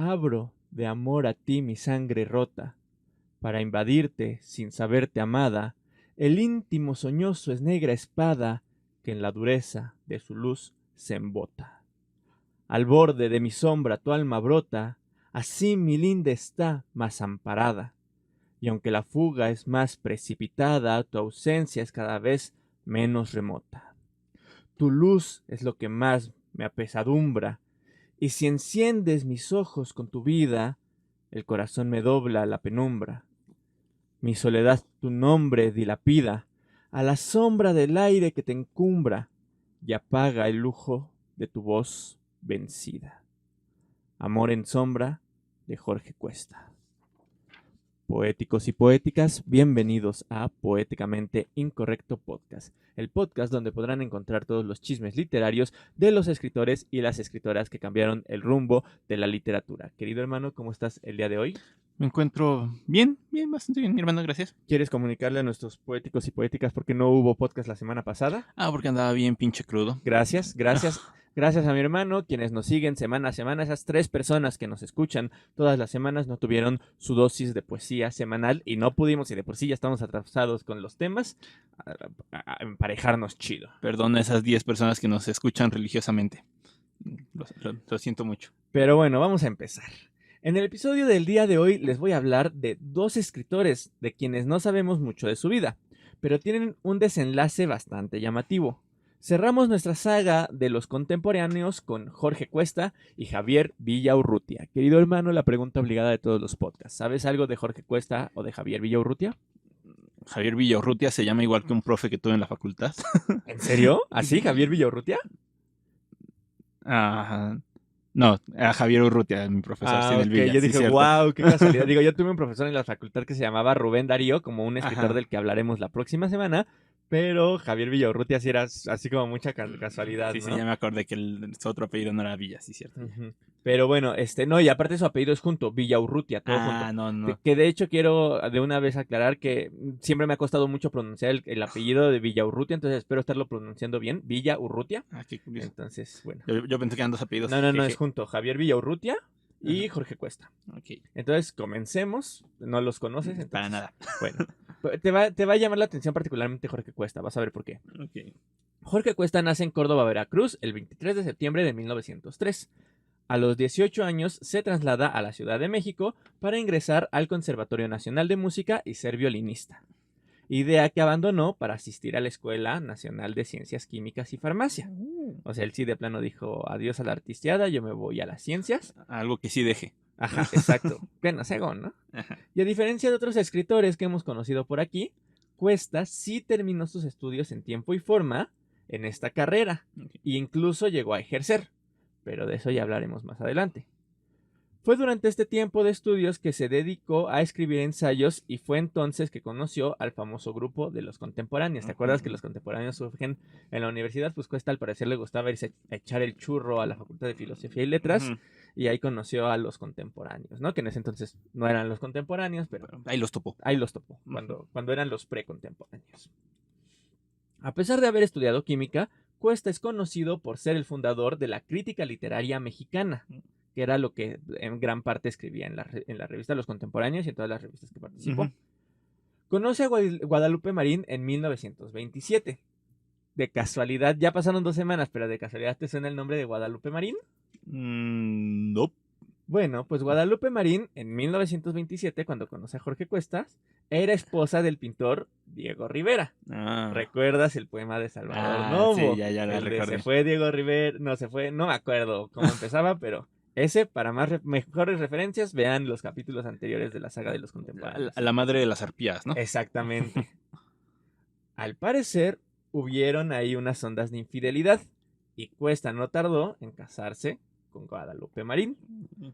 Abro de amor a ti mi sangre rota, para invadirte sin saberte amada. El íntimo soñoso es negra espada que en la dureza de su luz se embota. Al borde de mi sombra tu alma brota, así mi linda está más amparada. Y aunque la fuga es más precipitada, tu ausencia es cada vez menos remota. Tu luz es lo que más me apesadumbra, y si enciendes mis ojos con tu vida, el corazón me dobla a la penumbra. Mi soledad tu nombre dilapida, a la sombra del aire que te encumbra, y apaga el lujo de tu voz vencida. Amor en sombra, de Jorge Cuesta. Poéticos y poéticas, bienvenidos a Poéticamente Incorrecto Podcast, el podcast donde podrán encontrar todos los chismes literarios de los escritores y las escritoras que cambiaron el rumbo de la literatura. Querido hermano, ¿cómo estás el día de hoy? Me encuentro bien, bastante bien, mi hermano, gracias. ¿Quieres comunicarle a nuestros poéticos y poéticas por qué no hubo podcast la semana pasada? Porque andaba bien pinche crudo. Gracias. Gracias a mi hermano, quienes nos siguen semana a semana. Esas 3 personas que nos escuchan todas las semanas no tuvieron su dosis de poesía semanal y no pudimos, y de por sí ya estamos atrasados con los temas, a emparejarnos chido. Perdón a esas 10 personas que nos escuchan religiosamente. Lo siento mucho. Pero bueno, vamos a empezar. En el episodio del día de hoy les voy a hablar de 2 escritores de quienes no sabemos mucho de su vida, pero tienen un desenlace bastante llamativo. Cerramos nuestra saga de los contemporáneos con Jorge Cuesta y Javier Villaurrutia. Querido hermano, la pregunta obligada de todos los podcasts. ¿Sabes algo de Jorge Cuesta o de Javier Villaurrutia? Javier Villaurrutia se llama igual que un profe que tuve en la facultad. ¿En serio? ¿Así, Javier Villaurrutia? No, a Javier Urrutia, mi profesor, sí, del ok. Villa. Yo Sí, dije, cierto. wow, qué casualidad. Digo, yo tuve un profesor en la facultad que se llamaba Rubén Darío, como un escritor Ajá. del que hablaremos la próxima semana, pero Javier Villaurrutia sí era así como mucha casualidad, Sí, ¿no? ya me acordé que su otro apellido no era Villa, sí, cierto. Ujú. Pero bueno, no, y aparte su apellido es junto, Villaurrutia, todo junto. No. Que de hecho quiero de una vez aclarar que siempre me ha costado mucho pronunciar el apellido de Villaurrutia, entonces espero estarlo pronunciando bien, Villaurrutia. Qué curioso. Entonces, bueno. Yo pensé que eran 2 apellidos. No, es junto, Javier Villaurrutia y Ajá. Jorge Cuesta. Ok. Entonces, comencemos. No los conoces, entonces. Para nada. Bueno, te va a llamar la atención particularmente Jorge Cuesta, vas a ver por qué. Ok. Jorge Cuesta nace en Córdoba, Veracruz, el 23 de septiembre de 1903. A los 18 años se traslada a la Ciudad de México para ingresar al Conservatorio Nacional de Música y ser violinista. Idea que abandonó para asistir a la Escuela Nacional de Ciencias Químicas y Farmacia. O sea, él sí de plano dijo adiós a la artisteada, yo me voy a las ciencias. Algo que sí deje. Ajá, exacto. Bueno, según, ¿no? Ajá. Y a diferencia de otros escritores que hemos conocido por aquí, Cuesta sí terminó sus estudios en tiempo y forma en esta carrera, Ok. e incluso llegó a ejercer, pero de eso ya hablaremos más adelante. Fue durante este tiempo de estudios que se dedicó a escribir ensayos y fue entonces que conoció al famoso grupo de los contemporáneos. ¿Te acuerdas que los contemporáneos surgen en la universidad? Pues Cuesta al parecer le gustaba irse a echar el churro a la Facultad de Filosofía y Letras, y ahí conoció a los contemporáneos, ¿no? Que en ese entonces no eran los contemporáneos, pero Ahí los topó. ahí los topó, cuando eran los precontemporáneos. A pesar de haber estudiado química, Cuesta es conocido por ser el fundador de la crítica literaria mexicana, que era lo que en gran parte escribía en la revista Los Contemporáneos y en todas las revistas que participó. Conoce a Guadalupe Marín en 1927. De casualidad, ya pasaron 2 semanas, pero de casualidad ¿te suena el nombre de Guadalupe Marín? No. Bueno, pues Guadalupe Marín, en 1927, cuando conoce a Jorge Cuestas, era esposa del pintor Diego Rivera. ¿Recuerdas el poema de Salvador Novo? Sí, ya lo recordé. Se fue Diego Rivera, no me acuerdo cómo empezaba, pero ese, para mejores referencias, vean los capítulos anteriores de la saga de los contemporáneos. A la madre de las arpías, ¿no? Exactamente. Al parecer, hubieron ahí unas ondas de infidelidad, y Cuesta no tardó en casarse con Guadalupe Marín.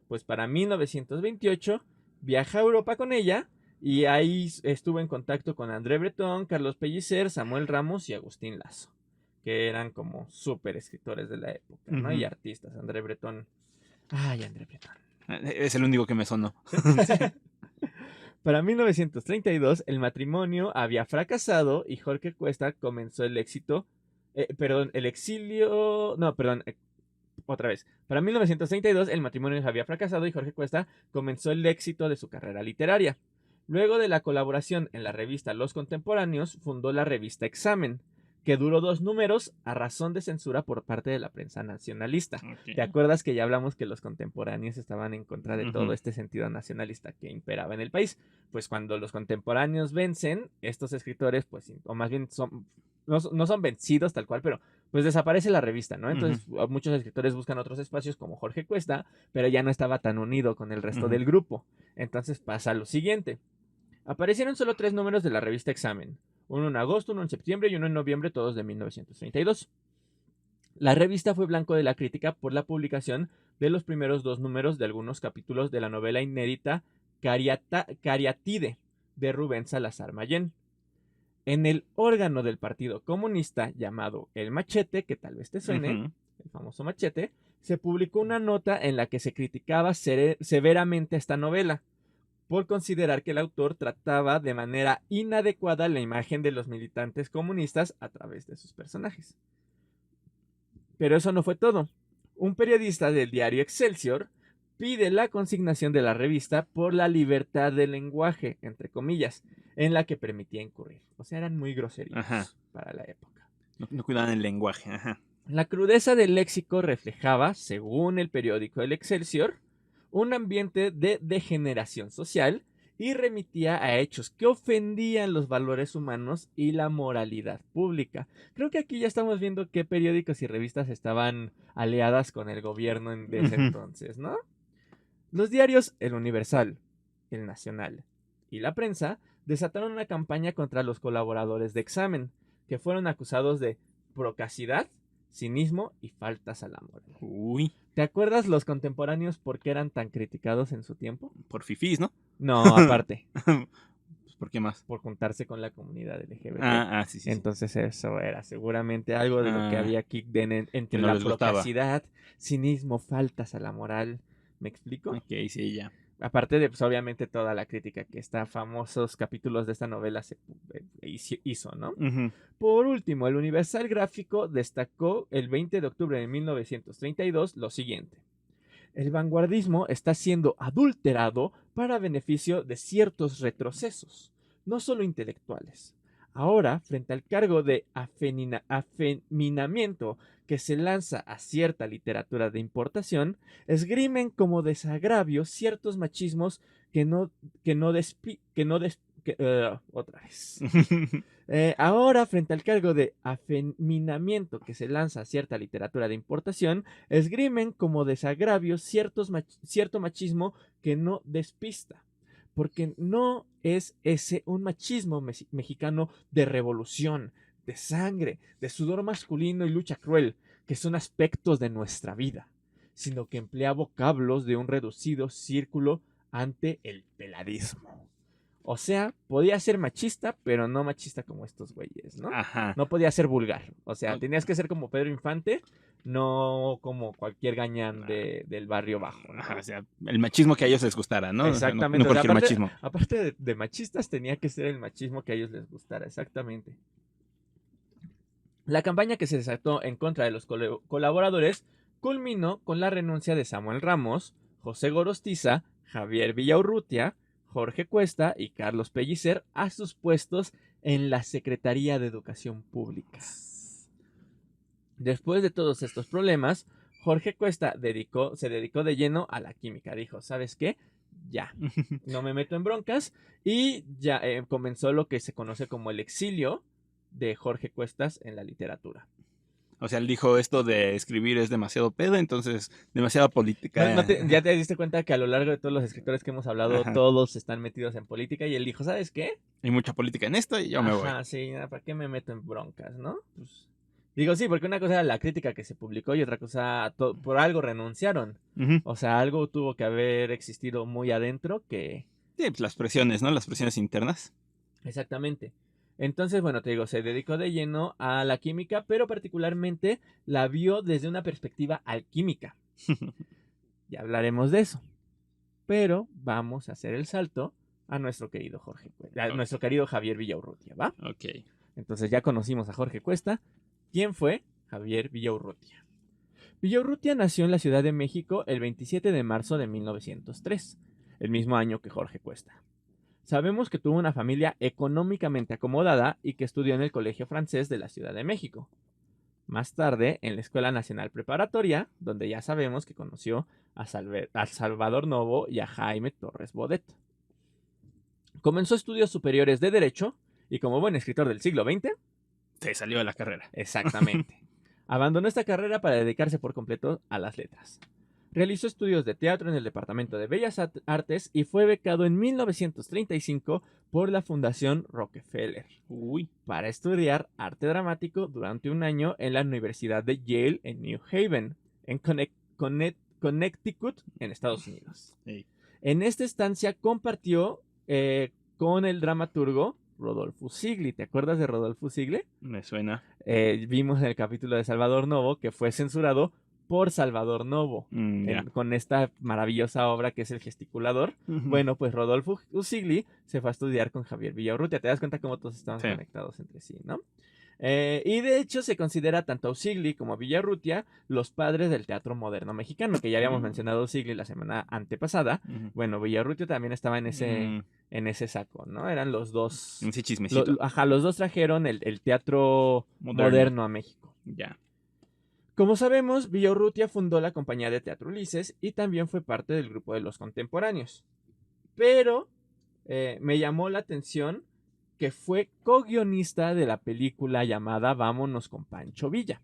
Pues para 1928 viaja a Europa con ella y ahí estuvo en contacto con André Breton, Carlos Pellicer, Samuel Ramos y Agustín Lazo, que eran como súper escritores de la época, ¿no? Y artistas. André Breton. Ay, André Breton. Es el único que me sonó. Para 1932 el matrimonio había fracasado y Jorge Cuesta comenzó el exilio. otra vez. Para 1932 el matrimonio había fracasado y Jorge Cuesta comenzó el éxito de su carrera literaria. Luego de la colaboración en la revista Los Contemporáneos, fundó la revista Examen, que duró 2 números a razón de censura por parte de la prensa nacionalista. Ok. ¿Te acuerdas que ya hablamos que los contemporáneos estaban en contra de todo Ujú. este sentido nacionalista que imperaba en el país? Pues cuando los contemporáneos vencen, estos escritores, pues, o más bien no son vencidos tal cual, pero pues desaparece la revista, ¿no? Entonces muchos escritores buscan otros espacios como Jorge Cuesta, pero ya no estaba tan unido con el resto Ujú. del grupo. Entonces pasa lo siguiente. Aparecieron solo 3 números de la revista Examen, uno en agosto, uno en septiembre y uno en noviembre, todos de 1932. La revista fue blanco de la crítica por la publicación de los primeros 2 números de algunos capítulos de la novela inédita Cariatide de Rubén Salazar Mayén. En el órgano del Partido Comunista llamado El Machete, que tal vez te suene, Ujú. el famoso Machete, se publicó una nota en la que se criticaba severamente esta novela por considerar que el autor trataba de manera inadecuada la imagen de los militantes comunistas a través de sus personajes. Pero eso no fue todo. Un periodista del diario Excelsior pide la consignación de la revista por la libertad de lenguaje, entre comillas, en la que permitía incurrir. O sea, eran muy groseros Ajá. para la época. No cuidaban el lenguaje. Ajá. La crudeza del léxico reflejaba, según el periódico El Excelsior, un ambiente de degeneración social y remitía a hechos que ofendían los valores humanos y la moralidad pública. Creo que aquí ya estamos viendo qué periódicos y revistas estaban aliadas con el gobierno de ese Ujú. entonces, ¿no? Los diarios El Universal, El Nacional y La Prensa desataron una campaña contra los colaboradores de Examen, que fueron acusados de procacidad, cinismo y faltas a la moral. Uy, ¿Te acuerdas los contemporáneos por qué eran tan criticados en su tiempo? por fifís, ¿no? No, aparte, Pues, ¿por qué más? por juntarse con la comunidad LGBT. Sí, sí, sí. Entonces eso era seguramente algo de lo que Ah, había aquí que entre no la les gustaba. procacidad, cinismo, faltas a la moral. ¿Me explico? Ok, sí, ya. Aparte de, pues, obviamente, toda la crítica que está famosos capítulos de esta novela se hizo, ¿no? Ujú. Por último, el Universal Gráfico destacó el 20 de octubre de 1932 lo siguiente. El vanguardismo está siendo adulterado para beneficio de ciertos retrocesos, no solo intelectuales. Ahora, frente al cargo de afeminamiento que se lanza a cierta literatura de importación, esgrimen como desagravio ciertos machismos otra vez. Ahora, frente al cargo de afeminamiento que se lanza a cierta literatura de importación, esgrimen como desagravio cierto machismo que no despista. Porque no es ese un machismo mexicano de revolución, de sangre, de sudor masculino y lucha cruel, que son aspectos de nuestra vida, sino que emplea vocablos de un reducido círculo ante el peladismo. O sea, podía ser machista, pero no machista como estos güeyes, ¿no? Ajá. No podía ser vulgar. O sea, O- tenías que ser como Pedro Infante, no como cualquier gañán del barrio bajo, ¿no? Ajá, o sea, el machismo que a ellos les gustara, ¿no? O sea, no Exactamente. O sea, cualquier machismo. aparte de machistas, tenía que ser el machismo que a ellos les gustara, exactamente. La campaña que se desató en contra de los colaboradores culminó con la renuncia de Samuel Ramos, José Gorostiza, Javier Villaurrutia, Jorge Cuesta y Carlos Pellicer a sus puestos en la Secretaría de Educación Pública. Después de todos estos problemas, Jorge Cuesta se dedicó de lleno a la química. Dijo, ¿sabes qué? Ya, no me meto en broncas. Y ya comenzó lo que se conoce como el exilio de Jorge Cuestas en la literatura. O sea, él dijo esto de escribir es demasiado pedo, entonces demasiada política. ¿Ya te diste cuenta que a lo largo de todos los escritores que hemos hablado, Ajá. todos están metidos en política? Y él dijo, ¿sabes qué? Hay mucha política en esto y yo me voy. Ajá, sí, ¿para qué me meto en broncas, no? Pues, digo, sí, porque una cosa era la crítica que se publicó y otra cosa, por algo renunciaron. Ujú. O sea, algo tuvo que haber existido muy adentro que... Sí, pues las presiones, ¿no? Las presiones internas. Exactamente. Entonces, bueno, te digo, se dedicó de lleno a la química, pero particularmente la vio desde una perspectiva alquímica. Ya hablaremos de eso. Pero vamos a hacer el salto a nuestro querido nuestro querido Javier Villaurrutia, ¿va? Ok. Entonces ya conocimos a Jorge Cuesta. ¿Quién fue Javier Villaurrutia? Villaurrutia nació en la Ciudad de México el 27 de marzo de 1903, el mismo año que Jorge Cuesta. Sabemos que tuvo una familia económicamente acomodada y que estudió en el Colegio Francés de la Ciudad de México. Más tarde, en la Escuela Nacional Preparatoria, donde ya sabemos que conoció a Salvador Novo y a Jaime Torres Bodet. Comenzó estudios superiores de Derecho y, como buen escritor del siglo XX, se salió de la carrera. Exactamente. Abandonó esta carrera para dedicarse por completo a las letras. Realizó estudios de teatro en el Departamento de Bellas Artes y fue becado en 1935 por la Fundación Rockefeller para estudiar arte dramático durante un año en la Universidad de Yale en New Haven, en Connecticut, en Estados Unidos. Sí. En esta estancia compartió con el dramaturgo Rodolfo Sigli. ¿Te acuerdas de Rodolfo Sigli? Me suena. Vimos en el capítulo de Salvador Novo que fue censurado por Salvador Novo con esta maravillosa obra que es El Gesticulador. Bueno, pues Rodolfo Usigli se fue a estudiar con Javier Villaurrutia. ¿Te das cuenta cómo todos estaban conectados entre sí, no? Y de hecho se considera tanto a Usigli como a Villaurrutia los padres del teatro moderno mexicano, que ya habíamos mencionado a Usigli la semana antepasada. Bueno, Villaurrutia también estaba en ese saco, ¿no? Eran los dos. En ese chismecito. Los dos trajeron el teatro moderno a México. Ya. Como sabemos, Villaurrutia fundó la compañía de teatro Ulises y también fue parte del grupo de los contemporáneos. Pero me llamó la atención que fue co-guionista de la película llamada Vámonos con Pancho Villa,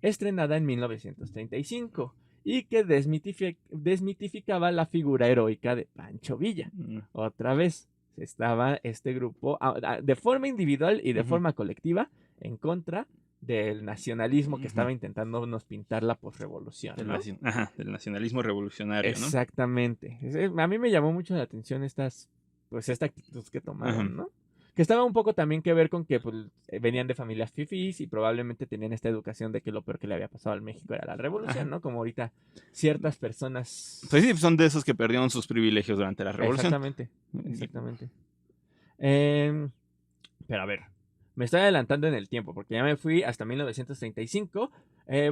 estrenada en 1935 y que desmitificaba la figura heroica de Pancho Villa. Otra vez, estaba este grupo de forma individual y de forma colectiva en contra del nacionalismo que estaba intentándonos pintar la posrevolución, ¿no? Del nacionalismo revolucionario, ¿no? Exactamente. A mí me llamó mucho la atención esta actitud que tomaron, ¿no? Que estaba un poco también que ver con que pues, venían de familias fifís y probablemente tenían esta educación de que lo peor que le había pasado al México era la revolución, ¿no? Como ahorita ciertas personas... Pues sí, son de esos que perdieron sus privilegios durante la revolución. Exactamente. Pero a ver, me estoy adelantando en el tiempo porque ya me fui hasta 1935.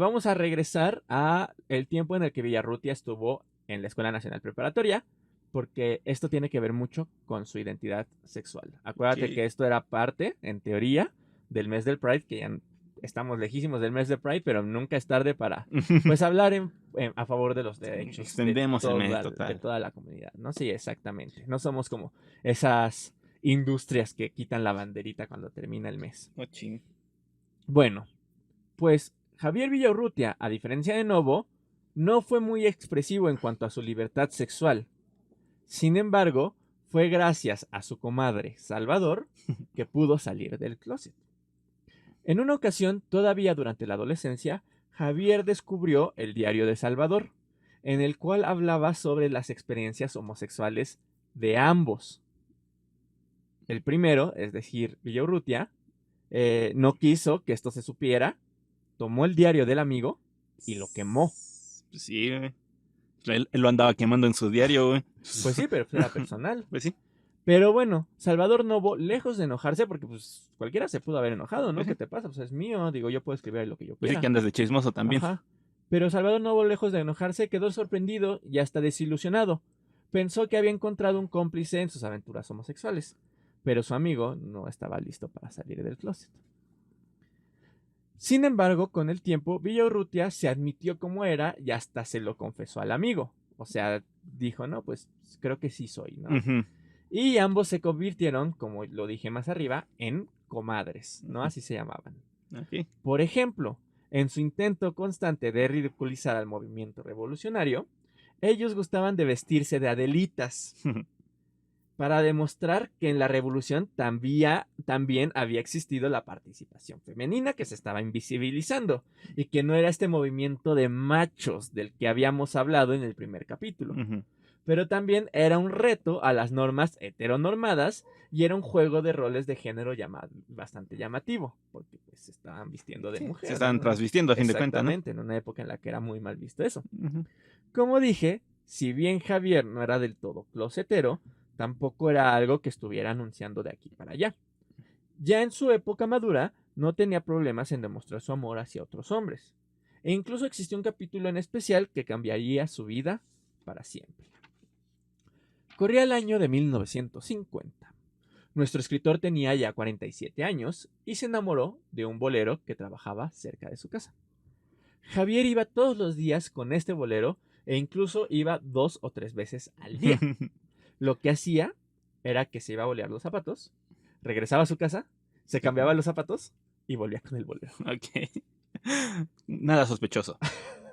Vamos a regresar a el tiempo en el que Villaurrutia estuvo en la Escuela Nacional Preparatoria, porque esto tiene que ver mucho con su identidad sexual. Acuérdate que esto era parte, en teoría, del mes del Pride, que ya estamos lejísimos del mes del Pride, pero nunca es tarde para pues hablar a favor de los derechos. Extendemos el mes total. De toda la comunidad, ¿no? Sí, exactamente. No somos como esas industrias que quitan la banderita cuando termina el mes. Bueno, pues Javier Villaurrutia, a diferencia de Novo, no fue muy expresivo en cuanto a su libertad sexual. Sin embargo, fue gracias a su comadre Salvador que pudo salir del closet. En una ocasión, todavía durante la adolescencia, Javier descubrió el diario de Salvador, en el cual hablaba sobre las experiencias homosexuales de ambos. El primero, es decir, Villaurrutia, no quiso que esto se supiera, tomó el diario del amigo y lo quemó. Pues sí, güey. Él lo andaba quemando en su diario, güey. Pues sí, pero era personal. Pues sí. Pero bueno, Salvador Novo, lejos de enojarse, porque pues cualquiera se pudo haber enojado, ¿no? Pues sí. ¿Qué te pasa? Pues es mío, digo, yo puedo escribir lo que yo quiera. Pues sí, que andas de chismoso también. Ajá. Pero Salvador Novo, lejos de enojarse, quedó sorprendido y hasta desilusionado. Pensó que había encontrado un cómplice en sus aventuras homosexuales, pero su amigo no estaba listo para salir del closet. Sin embargo, con el tiempo, Villaurrutia se admitió como era y hasta se lo confesó al amigo. O sea, dijo, no, pues creo que sí soy, ¿no? Y ambos se convirtieron, como lo dije más arriba, en comadres, ¿no? Así se llamaban. Por ejemplo, en su intento constante de ridiculizar al movimiento revolucionario, ellos gustaban de vestirse de Adelitas para demostrar que en la revolución también había existido la participación femenina que se estaba invisibilizando y que no era este movimiento de machos del que habíamos hablado en el primer capítulo. Pero también era un reto a las normas heteronormadas y era un juego de roles de género bastante llamativo, porque pues se estaban vistiendo de mujer. Se estaban trasvistiendo a fin de cuentas, ¿no? Exactamente, en una época en la que era muy mal visto eso. Como dije, si bien Javier no era del todo closetero, tampoco era algo que estuviera anunciando de aquí para allá. Ya en su época madura, no tenía problemas en demostrar su amor hacia otros hombres. e incluso existió un capítulo en especial que cambiaría su vida para siempre. Corría el año de 1950. Nuestro escritor tenía ya 47 años y se enamoró de un bolero que trabajaba cerca de su casa. Javier iba todos los días con este bolero e incluso iba 2 o 3 veces al día. Lo que hacía era que se iba a bolear los zapatos, regresaba a su casa, se cambiaba los zapatos y volvía con el bolero. Ok. Nada sospechoso.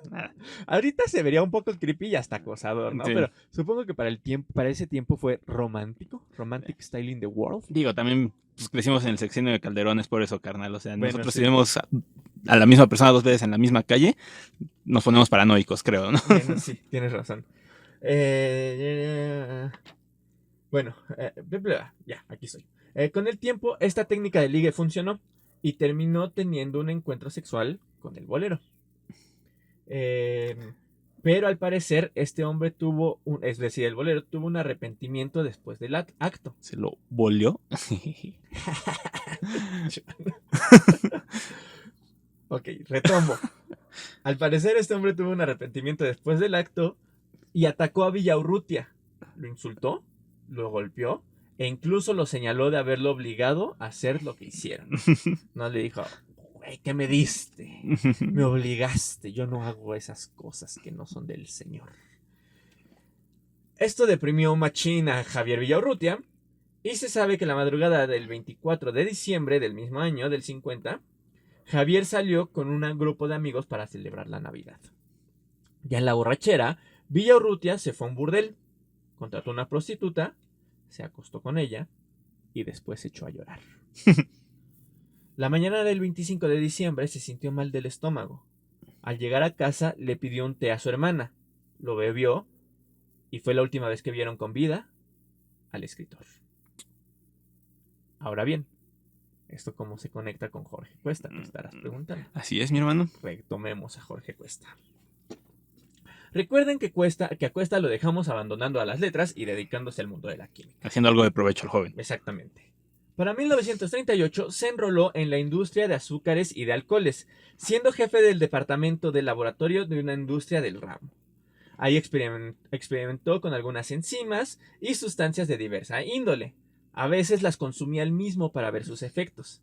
Nada. Ahorita se vería un poco creepy y hasta acosador, ¿no? Sí. Pero supongo que para ese tiempo fue romántico. Romantic style in the world. Digo, también pues, crecimos en el sexenio de Calderón, es por eso, carnal. O sea, Bueno, nosotros sí. si vemos a la misma persona 2 veces en la misma calle, nos ponemos paranoicos, creo, ¿no? Bueno, sí, tienes razón. Bueno, ya, aquí estoy. Con el tiempo, esta técnica de ligue funcionó y terminó teniendo un encuentro sexual con el bolero. Pero al parecer, este hombre es decir, el bolero tuvo un arrepentimiento después del acto. Se lo volvió. Ok, retomo. Al parecer, este hombre tuvo un arrepentimiento después del acto y atacó a Villaurrutia. Lo insultó, lo golpeó e incluso lo señaló de haberlo obligado a hacer lo que hicieron. No le dijo, güey, ¿qué me diste? Me obligaste, yo no hago esas cosas que no son del Señor. Esto deprimió machín a Javier Villaurrutia y se sabe que la madrugada del 24 de diciembre del mismo año, del 50, Javier salió con un grupo de amigos para celebrar la Navidad. Ya en la borrachera, Villaurrutia se fue a un burdel, contrató a una prostituta, se acostó con ella y después se echó a llorar. La mañana del 25 de diciembre se sintió mal del estómago. Al llegar a casa le pidió un té a su hermana, lo bebió y fue la última vez que vieron con vida al escritor. Ahora bien, ¿esto cómo se conecta con Jorge Cuesta? Te estarás preguntando. Así es, mi hermano. Retomemos a Jorge Cuesta. Recuerden que a Cuesta lo dejamos abandonando a las letras y dedicándose al mundo de la química. Haciendo algo de provecho al joven. Exactamente. Para 1938 se enroló en la industria de azúcares y de alcoholes, siendo jefe del departamento de laboratorio de una industria del ramo. Ahí experimentó con algunas enzimas y sustancias de diversa índole. A veces las consumía él mismo para ver sus efectos.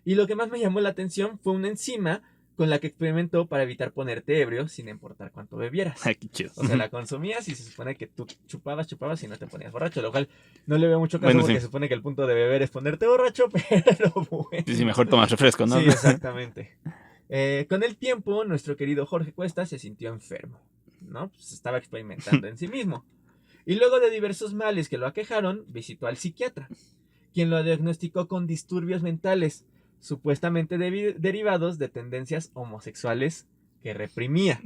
Y lo que más me llamó la atención fue una enzima con la que experimentó para evitar ponerte ebrio sin importar cuánto bebieras. Ay, qué chido. O sea, la consumías y se supone que tú chupabas y no te ponías borracho, lo cual no le veo mucho caso Bueno, porque sí. se supone que el punto de beber es ponerte borracho, pero bueno. Sí, mejor tomas refresco, ¿no? Sí, exactamente. Con el tiempo, nuestro querido Jorge Cuesta se sintió enfermo, ¿no? Pues estaba experimentando en sí mismo. Y luego de diversos males que lo aquejaron, visitó al psiquiatra, quien lo diagnosticó con disturbios mentales, supuestamente derivados de tendencias homosexuales que reprimía.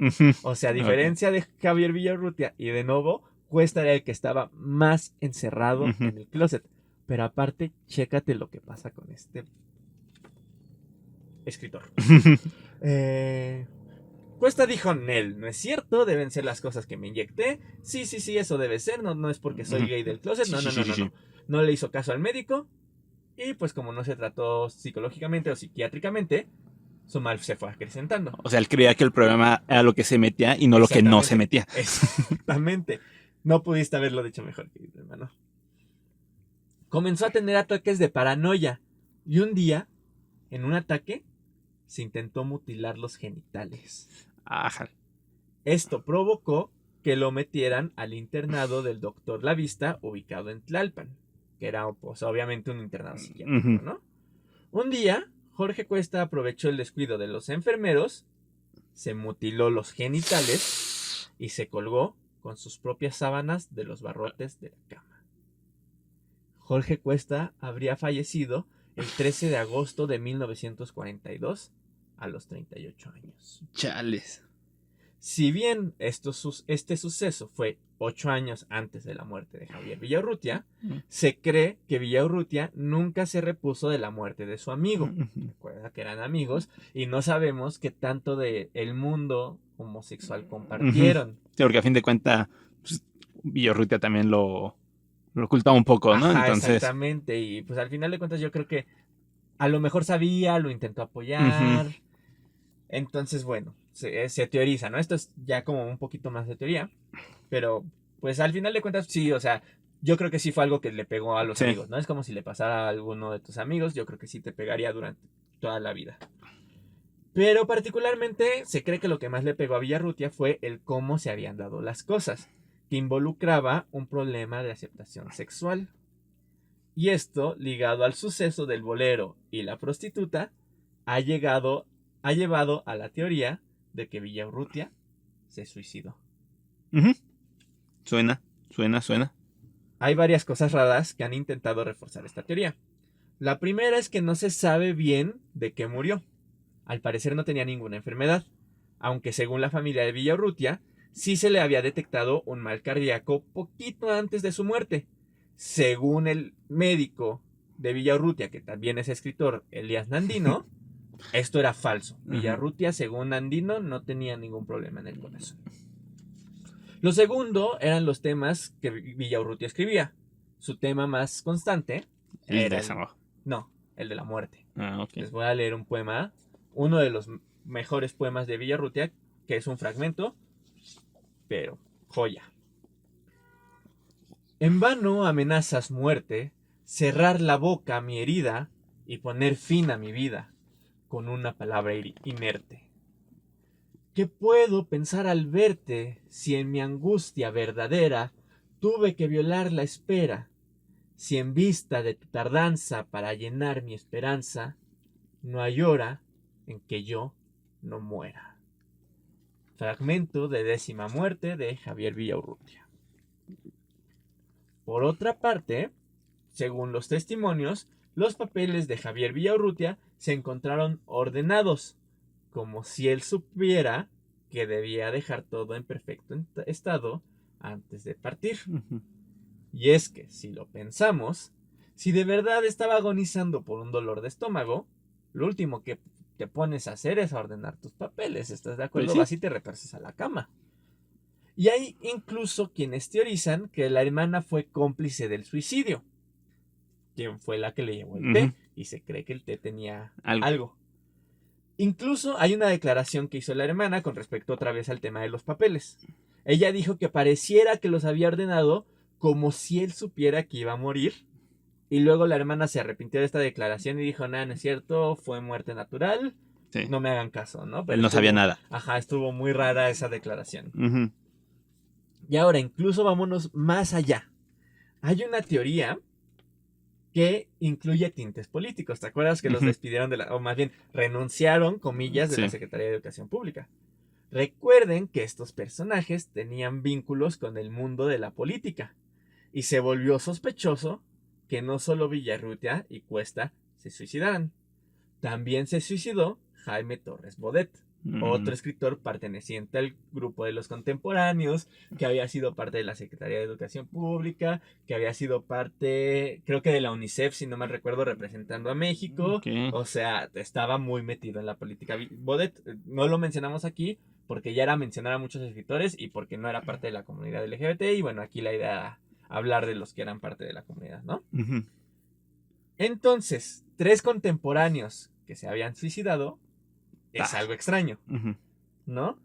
O sea, a diferencia de Javier Villaurrutia y de Novo, Cuesta era el que estaba más encerrado en el closet. Pero aparte, chécate lo que pasa con este escritor. Cuesta dijo, Nel, no es cierto, deben ser las cosas que me inyecté. Sí, eso debe ser, no es porque soy gay del closet, no. No le hizo caso al médico. Y pues como no se trató psicológicamente o psiquiátricamente, su mal se fue acrecentando. O sea, él creía que el problema era lo que se metía y no lo que no se metía. Exactamente. No pudiste haberlo dicho mejor, querido hermano. Comenzó a tener ataques de paranoia. Y un día, en un ataque, se intentó mutilar los genitales. Ajá. Esto provocó que lo metieran al internado del Dr. Lavista, ubicado en Tlalpan, que era pues obviamente un internado psiquiátrico, ¿no? Un día, Jorge Cuesta aprovechó el descuido de los enfermeros, se mutiló los genitales y se colgó con sus propias sábanas de los barrotes de la cama. Jorge Cuesta habría fallecido el 13 de agosto de 1942 a los 38 años. Chales. Si bien este suceso fue 8 años antes de la muerte de Javier Villaurrutia, se cree que Villaurrutia nunca se repuso de la muerte de su amigo. Recuerda que eran amigos y no sabemos qué tanto de el mundo homosexual compartieron. Sí, porque a fin de cuentas, pues, Villaurrutia también lo ocultaba un poco, ¿no? Ajá, Entonces... exactamente. Y pues al final de cuentas yo creo que a lo mejor sabía, lo intentó apoyar. Entonces, bueno, se teoriza, ¿no? Esto es ya como un poquito más de teoría, pero pues al final de cuentas sí, o sea, yo creo que sí fue algo que le pegó a los Sí. amigos, ¿no? Es como si le pasara a alguno de tus amigos, yo creo que sí te pegaría durante toda la vida. Pero particularmente se cree que lo que más le pegó a Villarrutia fue el cómo se habían dado las cosas, que involucraba un problema de aceptación sexual. Y esto, ligado al suceso del bolero y la prostituta, ha llevado a la teoría de que Villarrutia se suicidó. Ujú. Suena. Hay varias cosas raras que han intentado reforzar esta teoría. La primera es que no se sabe bien de qué murió. Al parecer no tenía ninguna enfermedad, aunque según la familia de Villarrutia, sí se le había detectado un mal cardíaco poquito antes de su muerte. Según el médico de Villarrutia, que también es escritor, Elías Nandino, esto era falso. Villarrutia, según Nandino, no tenía ningún problema en el corazón. Lo segundo eran los temas que Villarrutia escribía. Su tema más constante era no, el de la muerte. Ok. Les voy a leer un poema, uno de los mejores poemas de Villarrutia, que es un fragmento, pero joya. En vano amenazas muerte, cerrar la boca a mi herida y poner fin a mi vida con una palabra inerte. ¿Qué puedo pensar al verte si en mi angustia verdadera tuve que violar la espera? Si en vista de tu tardanza para llenar mi esperanza, no hay hora en que yo no muera. Fragmento de Décima Muerte de Javier Villaurrutia. Por otra parte, según los testimonios, los papeles de Javier Villaurrutia se encontraron ordenados, como si él supiera que debía dejar todo en perfecto estado antes de partir. Y es que, si lo pensamos, si de verdad estaba agonizando por un dolor de estómago, lo último que te pones a hacer es a ordenar tus papeles, ¿estás de acuerdo? Pues sí. Vas y te reparses a la cama. Y hay incluso quienes teorizan que la hermana fue cómplice del suicidio, quien fue la que le llevó el té, y se cree que el té tenía algo. Incluso hay una declaración que hizo la hermana con respecto otra vez al tema de los papeles. Ella dijo que pareciera que los había ordenado como si él supiera que iba a morir. Y luego la hermana se arrepintió de esta declaración y dijo, nada, no es cierto, fue muerte natural, sí. No me hagan caso, ¿no? Pero él no sabía nada. Ajá, estuvo muy rara esa declaración. Y ahora, incluso vámonos más allá. Hay una teoría que incluye tintes políticos. ¿Te acuerdas que los despidieron o más bien renunciaron, comillas, de la Secretaría de Educación Pública? Recuerden que estos personajes tenían vínculos con el mundo de la política y se volvió sospechoso que no solo Villarrutia y Cuesta se suicidaran. También se suicidó Jaime Torres Bodet, otro escritor perteneciente al grupo de los contemporáneos, que había sido parte de la Secretaría de Educación Pública, que había sido parte, creo que de la UNICEF, si no mal recuerdo, representando a México. O sea, estaba muy metido en la política. Bodet, no lo mencionamos aquí, porque ya era mencionar a muchos escritores y porque no era parte de la comunidad LGBT. Y bueno, aquí la idea era hablar de los que eran parte de la comunidad, ¿no? Entonces, 3 contemporáneos que se habían suicidado es algo extraño, ¿no?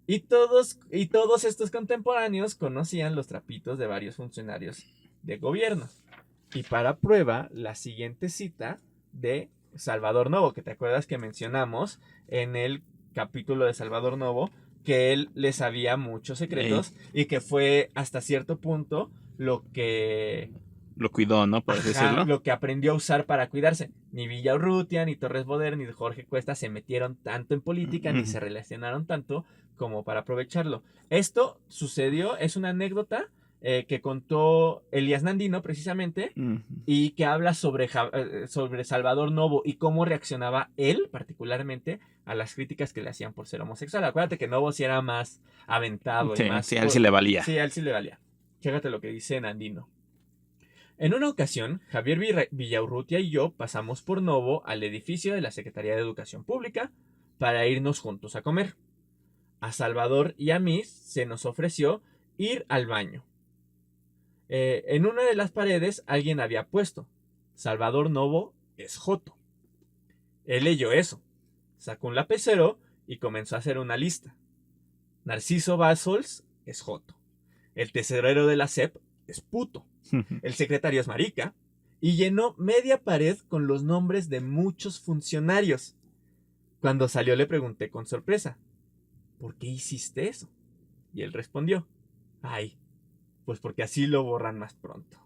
Y todos estos contemporáneos conocían los trapitos de varios funcionarios de gobierno. Y para prueba, la siguiente cita de Salvador Novo, que te acuerdas que mencionamos en el capítulo de Salvador Novo, que él le sabía muchos secretos y que fue hasta cierto punto lo que lo cuidó, ¿no? Por decirlo. Lo que aprendió a usar para cuidarse. Ni Villaurrutia, ni Torres Bodet, ni Jorge Cuesta se metieron tanto en política, ni se relacionaron tanto como para aprovecharlo. Esto sucedió, es una anécdota que contó Elías Nandino precisamente, y que habla sobre Salvador Novo y cómo reaccionaba él particularmente a las críticas que le hacían por ser homosexual. Acuérdate que Novo sí era más aventado y más... Sí, a él sí le valía. Sí, a él sí le valía. Fíjate lo que dice Nandino. En una ocasión, Javier Villaurrutia y yo pasamos por Novo al edificio de la Secretaría de Educación Pública para irnos juntos a comer. A Salvador y a mí se nos ofreció ir al baño. En una de las paredes alguien había puesto: Salvador Novo es joto. Él leyó eso, sacó un lapicero y comenzó a hacer una lista. Narciso Bassols es joto. El tesorero de la SEP es puto. El secretario es marica. Y llenó media pared con los nombres de muchos funcionarios. Cuando salió le pregunté con sorpresa, ¿por qué hiciste eso? Y él respondió, ay, pues porque así lo borran más pronto.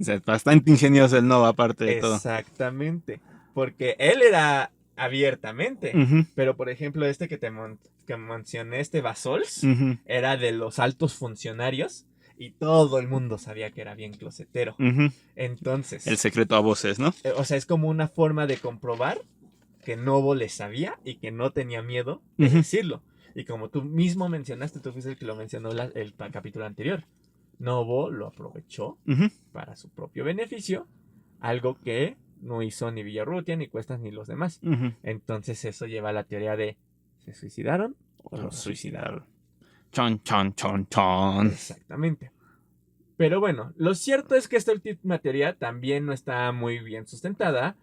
O sea, bastante ingenioso el Nova, aparte de todo. Exactamente. Porque él era abiertamente. Pero, por ejemplo, este que mencioné, este Bassols, era de los altos funcionarios. Y todo el mundo sabía que era bien closetero. Entonces... El secreto a voces, ¿no? O sea, es como una forma de comprobar que Novo le sabía y que no tenía miedo de decirlo. Y como tú mismo mencionaste, tú fuiste el que lo mencionó el capítulo anterior. Novo lo aprovechó para su propio beneficio, algo que no hizo ni Villarrutia, ni Cuestas, ni los demás. Entonces eso lleva a la teoría de ¿se suicidaron o los suicidaron? Chon, chon, chon, chon. Exactamente. Pero bueno, lo cierto es que esta última teoría también no está muy bien sustentada.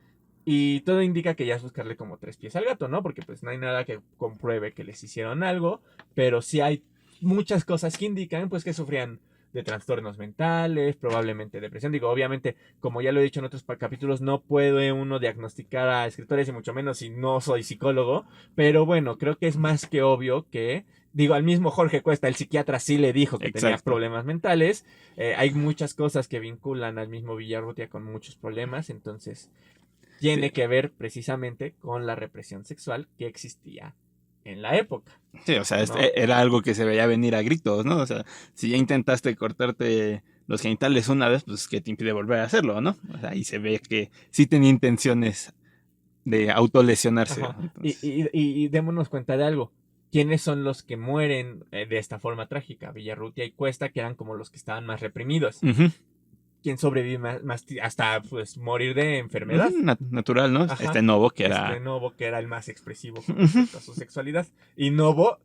Y todo indica que ya es buscarle como tres pies al gato, ¿no? Porque pues no hay nada que compruebe que les hicieron algo. Pero sí hay muchas cosas que indican pues que sufrían de trastornos mentales, probablemente depresión. Digo, obviamente, como ya lo he dicho en otros capítulos, no puede uno diagnosticar a escritores y mucho menos si no soy psicólogo. Pero bueno, creo que es más que obvio que... Digo, al mismo Jorge Cuesta, el psiquiatra, sí le dijo que tenía problemas mentales. Hay muchas cosas que vinculan al mismo Villarrutia con muchos problemas. Entonces, tiene que ver precisamente con la represión sexual que existía en la época. Sí, o sea, ¿no? Era algo que se veía venir a gritos, ¿no? O sea, si ya intentaste cortarte los genitales una vez, pues ¿qué te impide volver a hacerlo, no? O sea, y se ve que sí tenía intenciones de autolesionarse. Y démonos cuenta de algo. ¿Quiénes son los que mueren de esta forma trágica? Villarrutia y Cuesta, que eran como los que estaban más reprimidos. ¿Quién sobrevive más hasta pues morir de enfermedad? Natural, ¿no? Este Novo que era... Este Novo que era el más expresivo con respecto a su sexualidad. Y Novo,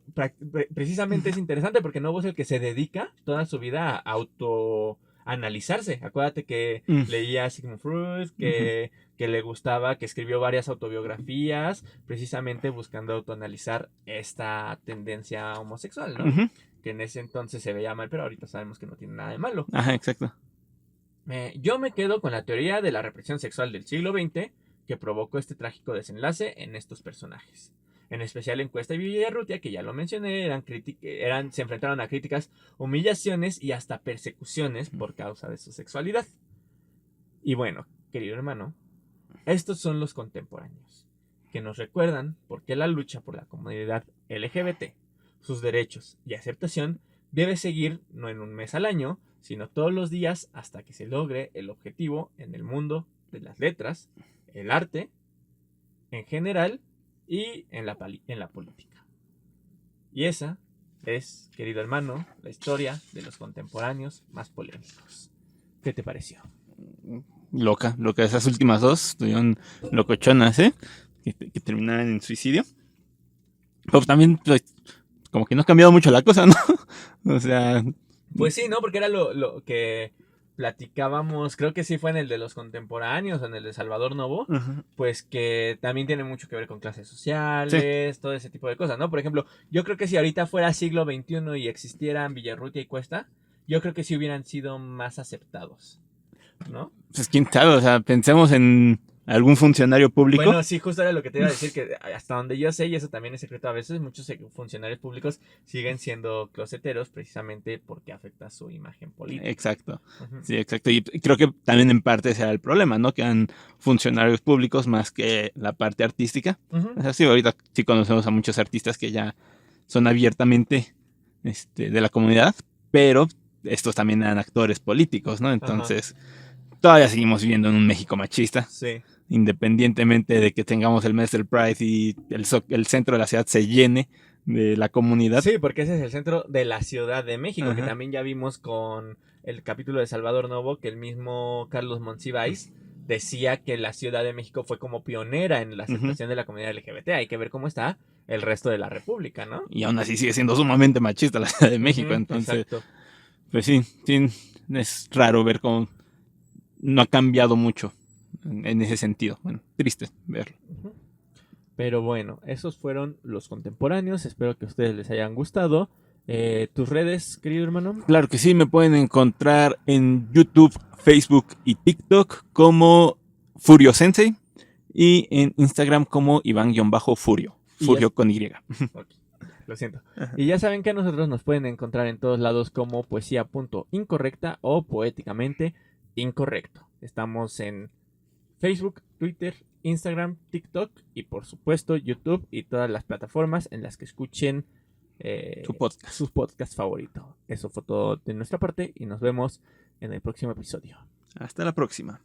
precisamente es interesante porque Novo es el que se dedica toda su vida a autoanalizarse. Acuérdate que leía Sigmund Freud, que le gustaba, que escribió varias autobiografías, precisamente buscando autoanalizar esta tendencia homosexual, ¿no? Que en ese entonces se veía mal, pero ahorita sabemos que no tiene nada de malo. Ajá, exacto. Yo me quedo con la teoría de la represión sexual del siglo XX que provocó este trágico desenlace en estos personajes. En especial en Cuesta y Villarrutia, que ya lo mencioné, se enfrentaron a críticas, humillaciones y hasta persecuciones por causa de su sexualidad. Y bueno, querido hermano, estos son los contemporáneos, que nos recuerdan por qué la lucha por la comunidad LGBT, sus derechos y aceptación debe seguir no en un mes al año, sino todos los días hasta que se logre el objetivo en el mundo de las letras, el arte, en general y en la política. Y esa es, querido hermano, la historia de los contemporáneos más polémicos. ¿Qué te pareció? Loca esas últimas dos estuvieron locochonas, ¿eh? Que terminaron en suicidio. Pero también, pues, como que no ha cambiado mucho la cosa, ¿no? O sea... Pues sí, ¿no? Porque era lo que platicábamos, creo que sí fue en el de los contemporáneos, en el de Salvador Novo, pues que también tiene mucho que ver con clases sociales, todo ese tipo de cosas, ¿no? Por ejemplo, yo creo que si ahorita fuera siglo XXI y existieran Villarrutia y Cuesta, yo creo que sí hubieran sido más aceptados, ¿no? Pues quién sabe, o sea, pensemos en algún funcionario público. Bueno, sí, justo era lo que te iba a decir, que hasta donde yo sé, y eso también es secreto a veces, muchos funcionarios públicos siguen siendo closeteros precisamente porque afecta su imagen política. Exacto, sí, exacto. Y creo que también en parte ese era el problema, ¿no? Que eran funcionarios públicos más que la parte artística. O sea, sí, ahorita sí conocemos a muchos artistas que ya son abiertamente de la comunidad, pero estos también eran actores políticos, ¿no? Entonces, todavía seguimos viviendo en un México machista. Sí. Independientemente de que tengamos el mes del Pride y el centro de la ciudad se llene de la comunidad. Sí, porque ese es el centro de la Ciudad de México, que también ya vimos con el capítulo de Salvador Novo, que el mismo Carlos Monsiváis decía que la Ciudad de México fue como pionera en la aceptación de la comunidad LGBT. Hay que ver cómo está el resto de la República, ¿no? Y aún así sigue siendo sumamente machista la Ciudad de México, entonces... Exacto. Pues sí, es raro ver cómo no ha cambiado mucho en ese sentido. Bueno, triste verlo. Pero bueno, esos fueron los contemporáneos. Espero que a ustedes les hayan gustado. ¿Tus redes, querido hermano? Claro que sí, me pueden encontrar en YouTube, Facebook y TikTok como Furio Sensei y en Instagram como Iván-Furio. Furio con Y. Ok, lo siento. Y ya saben que a nosotros nos pueden encontrar en todos lados como poesía.incorrecta o poéticamente incorrecto. Estamos en Facebook, Twitter, Instagram, TikTok y por supuesto YouTube y todas las plataformas en las que escuchen sus podcasts favoritos. Eso fue todo de nuestra parte y nos vemos en el próximo episodio. Hasta la próxima.